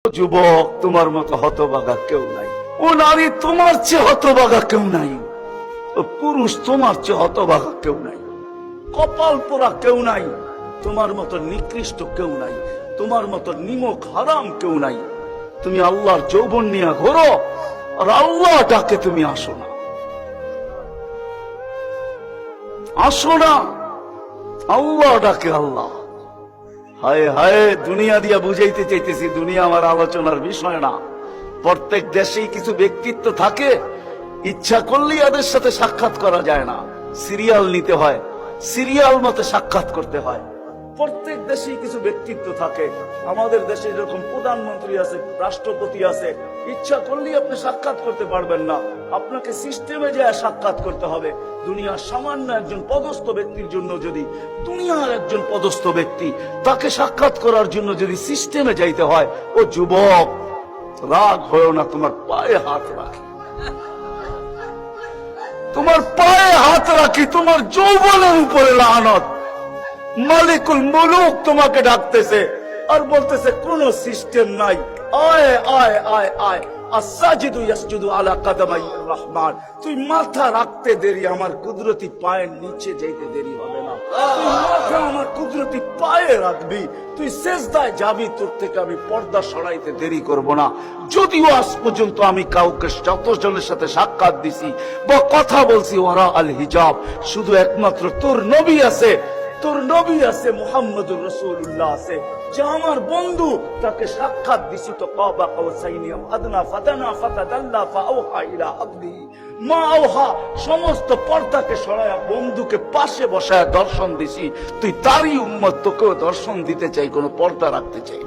যুবক, তোমার মতো হতভাগা কেউ নাই। ও নারী, তোমার চেয়ে হতভাগা কেউ নাই। ও পুরুষ, তোমার চেয়ে হতভাগা কেউ নাই। কপাল পোড়া কেউ নাই। তোমার মতো নিকৃষ্ট কেউ নাই। তোমার মতো নিমক হারাম কেউ নাই। তুমি আল্লাহর যৌবন নিয়ে ঘোরো, আর আল্লাহ ডাকে তুমি আসো না। আসো না, আল্লাহ ডাকে। আল্লাহ, হায় হায়, দুনিয়া দিয়া বুঝাইতে চাইতেছি, দুনিয়া আমার আলোচনার বিষয় না। প্রত্যেক দেশেই কিছু ব্যক্তিত্ব থাকে, ইচ্ছা করলেই এদের সাথে সাক্ষাৎ করা যায় না, সিরিয়াল নিতে হয়, সিরিয়াল মতে সাক্ষাৎ করতে হয়। প্রত্যেক দেশেই কিছু ব্যক্তিত্ব থাকে। আমাদের দেশে যেরকম প্রধানমন্ত্রী আছে, রাষ্ট্রপতি আছে, ইচ্ছা করলেই আপনি সাক্ষাৎ করতে পারবেন না, আপনাকে সিস্টেমে যায় সাক্ষাৎ করতে হবে। দুনিয়ার সামান্য একজন পদস্থ ব্যক্তির জন্য, যদি দুনিয়ার একজন পদস্থ ব্যক্তি, তাকে সাক্ষাৎ করার জন্য যদি সিস্টেমে যাইতে হয়, ও যুবক, রাগ হয়েও না, তোমার পায়ে হাত রাখি, তোমার পায়ে হাত রাখি, তোমার যৌবনের উপরে লানত। মালিকুল মুলুক তোমাকে ডাকতেছে আর বলতেছে কোন সিস্টেম নাই, আয় আয় আয় আয়। আসাজিদু ইয়াসজুদু আলা কাদামাই রহমান। তুই মাথা রাখতে দেরি, আমার কুদরতি পায়ের নিচে যাইতে দেরি হবে না। তুই মাথা আমার কুদরতি পায়ে রাখবি, তুই সেজদায় যাবি, তোর থেকে আমি পর্দা সরাইতে দেরি করব না। যদিও আজ পর্যন্ত আমি কাউকে যতজনের সাথে সাক্ষাৎ দিছি বা কথা বলছি ওরা আল হিজাব, শুধু একমাত্র তোর নবী আছে, তোর নবী আছে, মুহাম্মদুর রাসূলুল্লাহ আছে, যে আমার বন্ধু, তাকে সাক্ষাৎ দিছি তো কাবা কাউসাইনি আদনা ফাতানা ফাতাদাল্লা ফাআওহা ইলা আবদিহি মা আওহা। সমস্ত পর্দাকে সরায়া বন্ধুকে পাশে বসায় দর্শন দিছি। তুই তারই উম্মত, তোকেও দর্শন দিতে চাই, কোনো পর্দা রাখতে চাই।